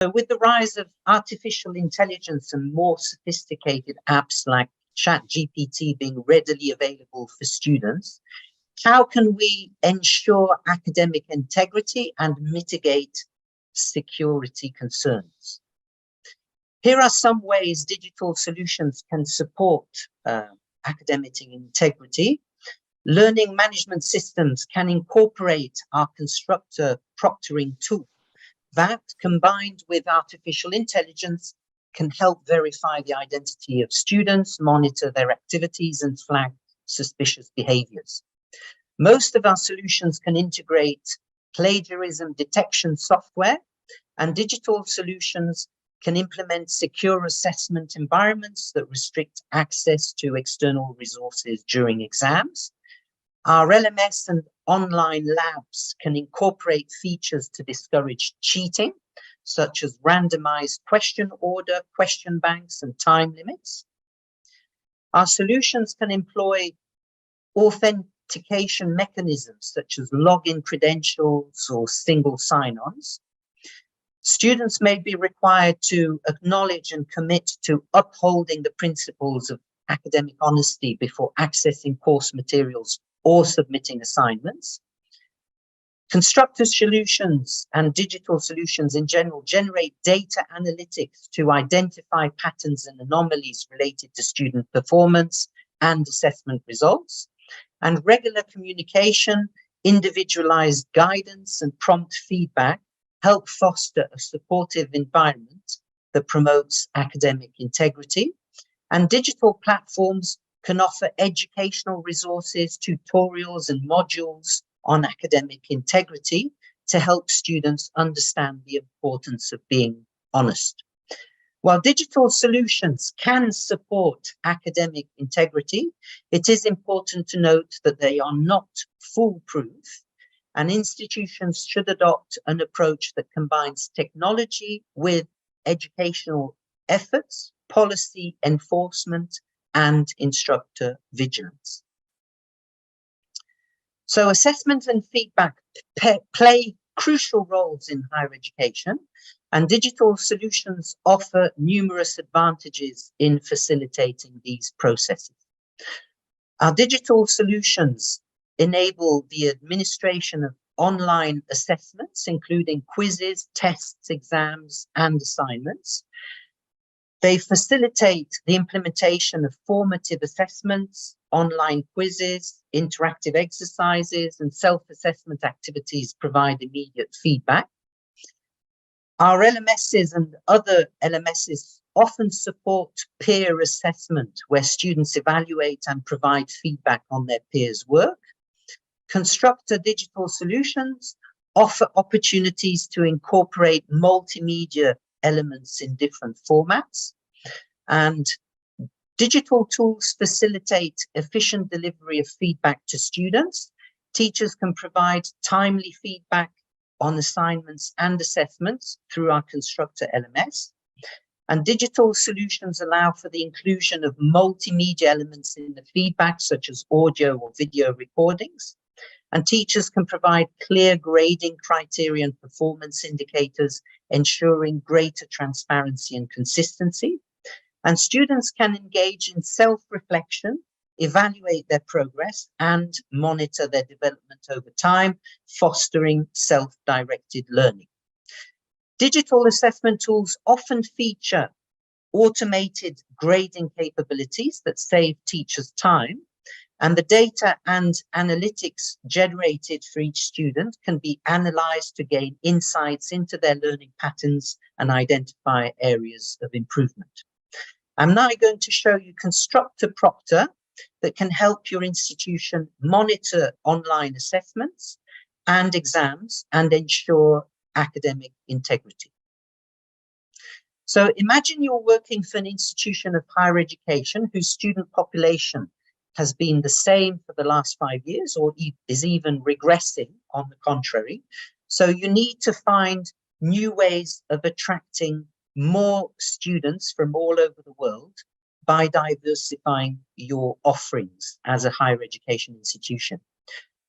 So with the rise of artificial intelligence and more sophisticated apps like ChatGPT being readily available for students, how can we ensure academic integrity and mitigate security concerns? Here are some ways digital solutions can support academic integrity. Learning management systems can incorporate our Constructor proctoring tool that, combined with artificial intelligence, can help verify the identity of students, monitor their activities, and flag suspicious behaviors. Most of our solutions can integrate plagiarism detection software, and digital solutions can implement secure assessment environments that restrict access to external resources during exams. Our LMS and online labs can incorporate features to discourage cheating, such as randomized question order, question banks, and time limits. Our solutions can employ authentication mechanisms, such as login credentials or single sign-ons. Students may be required to acknowledge and commit to upholding the principles of academic honesty before accessing course materials or submitting assignments. Constructor solutions and digital solutions in general generate data analytics to identify patterns and anomalies related to student performance and assessment results. And regular communication, individualized guidance, and prompt feedback help foster a supportive environment that promotes academic integrity. And digital platforms can offer educational resources, tutorials, and modules on academic integrity to help students understand the importance of being honest. While digital solutions can support academic integrity, it is important to note that they are not foolproof, and institutions should adopt an approach that combines technology with educational efforts, policy enforcement, and instructor vigilance. So assessment and feedback play crucial roles in higher education, and digital solutions offer numerous advantages in facilitating these processes. Our digital solutions enable the administration of online assessments, including quizzes, tests, exams, and assignments. They facilitate the implementation of formative assessments, online quizzes, interactive exercises, and self-assessment activities provide immediate feedback. Our LMSs and other LMSs often support peer assessment, where students evaluate and provide feedback on their peers' work. Constructor digital solutions offer opportunities to incorporate multimedia elements in different formats, and digital tools facilitate efficient delivery of feedback to students. Teachers can provide timely feedback on assignments and assessments through our Constructor LMS. And digital solutions allow for the inclusion of multimedia elements in the feedback, such as audio or video recordings. And teachers can provide clear grading criteria and performance indicators, ensuring greater transparency and consistency. And students can engage in self-reflection, evaluate their progress, and monitor their development over time, fostering self-directed learning. Digital assessment tools often feature automated grading capabilities that save teachers time, and the data and analytics generated for each student can be analyzed to gain insights into their learning patterns and identify areas of improvement. I'm now going to show you Constructor Proctor that can help your institution monitor online assessments and exams and ensure academic integrity. So imagine you're working for an institution of higher education whose student population has been the same for the last 5 years or is even regressing on the contrary. So you need to find new ways of attracting more students from all over the world by diversifying your offerings as a higher education institution.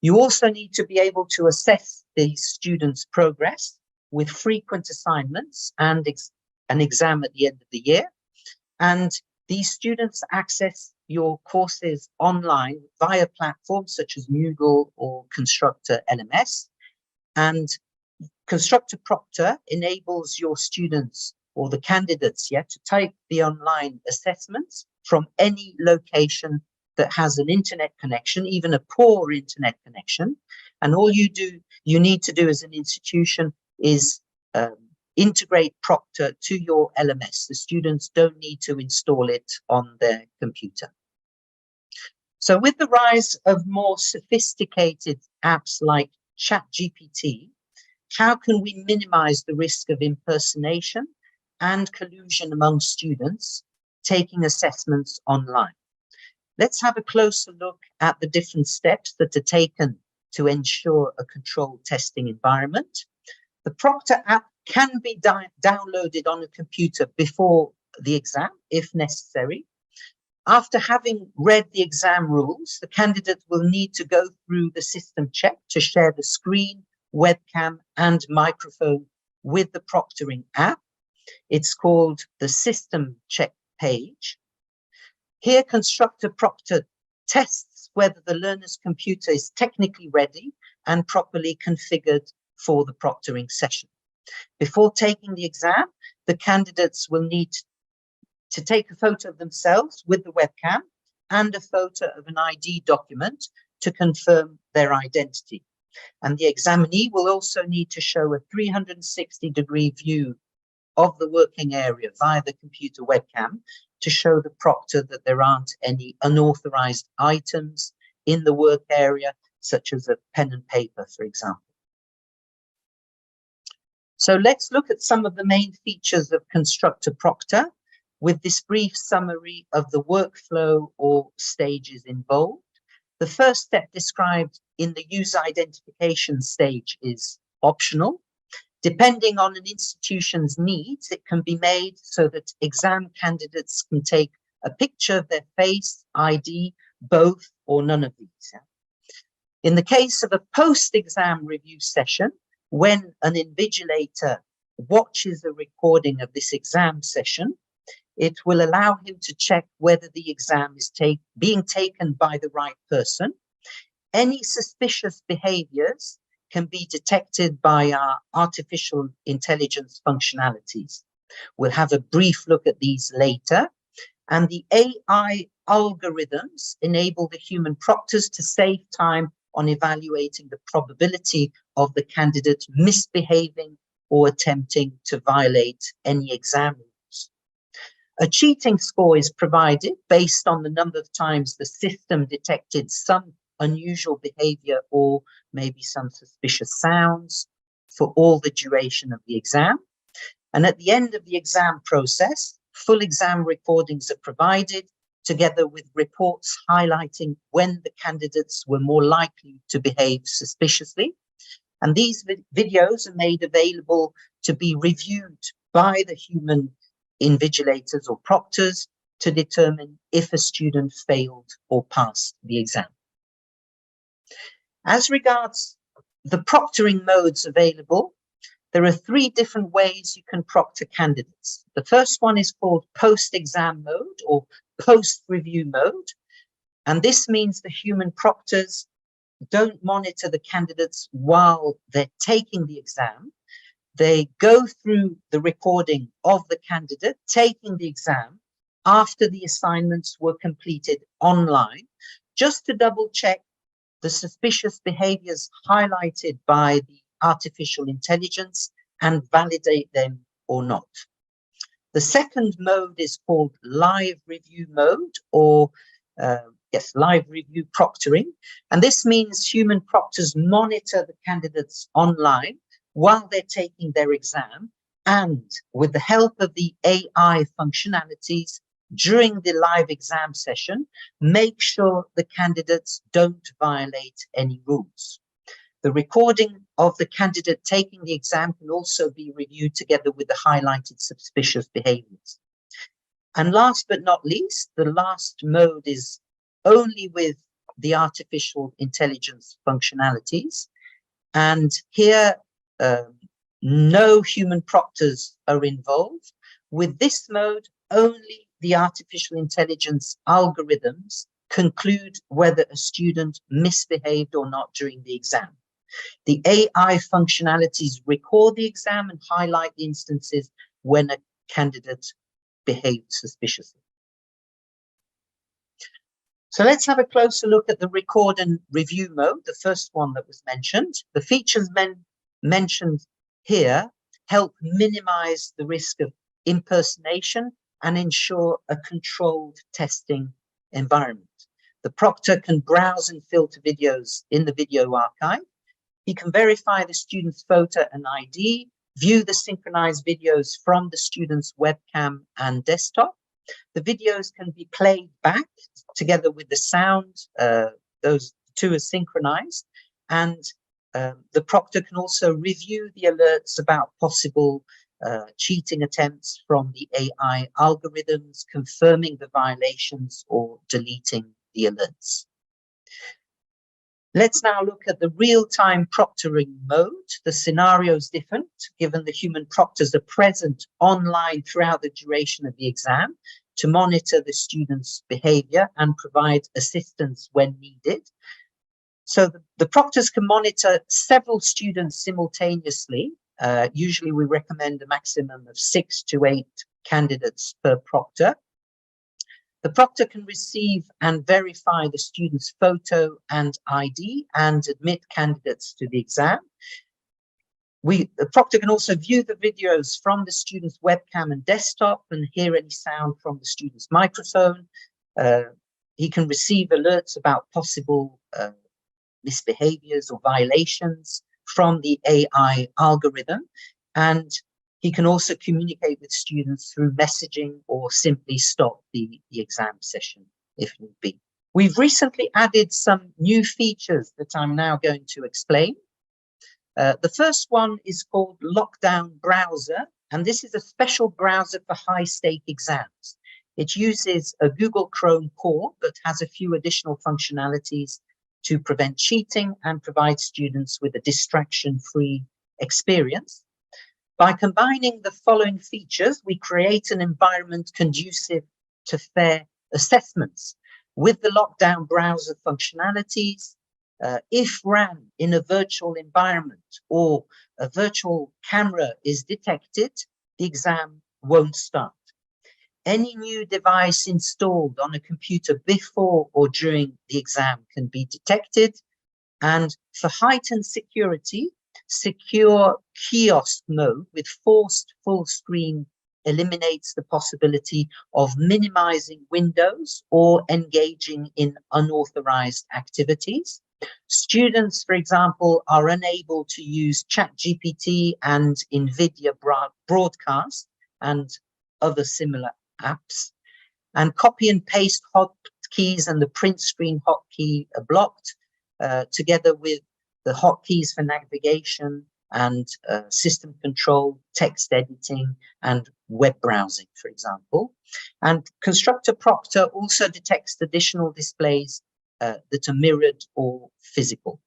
You also need to be able to assess these students' progress with frequent assignments and an exam at the end of the year. And these students access your courses online via platforms such as Moodle or Constructor LMS. And Constructor Proctor enables your students or the candidates to take the online assessments from any location that has an internet connection, even a poor internet connection. And all you need to do as an institution is integrate Proctor to your LMS. The students don't need to install it on their computer. So with the rise of more sophisticated apps like ChatGPT, how can we minimize the risk of impersonation and collusion among students taking assessments online? Let's have a closer look at the different steps that are taken to ensure a controlled testing environment. The Proctor app can be downloaded on a computer before the exam, if necessary. After having read the exam rules, the candidate will need to go through the system check to share the screen, webcam, and microphone with the proctoring app. It's called the system check page. Here, Constructor Proctor tests whether the learner's computer is technically ready and properly configured for the proctoring session. Before taking the exam, the candidates will need to take a photo of themselves with the webcam and a photo of an ID document to confirm their identity. And the examinee will also need to show a 360-degree view of the working area via the computer webcam to show the proctor that there aren't any unauthorized items in the work area, such as a pen and paper, for example. So let's look at some of the main features of Constructor Proctor with this brief summary of the workflow or stages involved. The first step described in the user identification stage is optional. Depending on an institution's needs, it can be made so that exam candidates can take a picture of their face, ID, both, or none of these. In the case of a post-exam review session, when an invigilator watches a recording of this exam session, it will allow him to check whether the exam is being taken by the right person. Any suspicious behaviors can be detected by our artificial intelligence functionalities. We'll have a brief look at these later. And the AI algorithms enable the human proctors to save time on evaluating the probability of the candidate misbehaving or attempting to violate any exam rules. A cheating score is provided based on the number of times the system detected some unusual behavior or maybe some suspicious sounds for all the duration of the exam. And at the end of the exam process, full exam recordings are provided together with reports highlighting when the candidates were more likely to behave suspiciously. And these videos are made available to be reviewed by the human invigilators or proctors to determine if a student failed or passed the exam. As regards the proctoring modes available, there are 3 different ways you can proctor candidates. The first one is called post-exam mode or post-review mode. And this means the human proctors don't monitor the candidates while they're taking the exam. They go through the recording of the candidate taking the exam after the assignments were completed online, just to double check the suspicious behaviors highlighted by the artificial intelligence and validate them or not. The second mode is called live review mode or live review proctoring. And this means human proctors monitor the candidates online while they're taking their exam, and with the help of the AI functionalities during the live exam session, make sure the candidates don't violate any rules. The recording of the candidate taking the exam can also be reviewed together with the highlighted suspicious behaviors. And last but not least, the last mode is only with the artificial intelligence functionalities. And here, No human proctors are involved. With this mode, only the artificial intelligence algorithms conclude whether a student misbehaved or not during the exam. The AI functionalities record the exam and highlight the instances when a candidate behaved suspiciously. So let's have a closer look at the record and review mode, the first one that was mentioned. The features mentioned here help minimize the risk of impersonation and ensure a controlled testing environment. The proctor can browse and filter videos in the video archive. He can verify the student's photo and ID, view the synchronized videos from the student's webcam and desktop. The videos can be played back together with the sound. Those two are synchronized. And the proctor can also review the alerts about possible cheating attempts from the AI algorithms, confirming the violations or deleting the alerts. Let's now look at the real-time proctoring mode. The scenario is different, given the human proctors are present online throughout the duration of the exam to monitor the student's behavior and provide assistance when needed. So the proctors can monitor several students simultaneously. Usually we recommend a maximum of 6 to 8 candidates per proctor. The proctor can receive and verify the student's photo and ID and admit candidates to the exam. The proctor can also view the videos from the student's webcam and desktop and hear any sound from the student's microphone. He can receive alerts about possible misbehaviors or violations from the AI algorithm, and he can also communicate with students through messaging or simply stop the exam session if need be. We've recently added some new features that I'm now going to explain. The first one is called Lockdown Browser, and this is a special browser for high-stake exams. It uses a Google Chrome core but has a few additional functionalities to prevent cheating and provide students with a distraction-free experience. By combining the following features, we create an environment conducive to fair assessments. With the lockdown browser functionalities, if ran in a virtual environment or a virtual camera is detected, the exam won't start. Any new device installed on a computer before or during the exam can be detected. And for heightened security, secure kiosk mode with forced full screen eliminates the possibility of minimizing windows or engaging in unauthorized activities. Students, for example, are unable to use ChatGPT and NVIDIA Broadcast and other similar apps. And copy and paste hotkeys and the print screen hotkey are blocked, together with the hotkeys for navigation and system control, text editing, and web browsing, for example. And Constructor Proctor also detects additional displays that are mirrored or physical.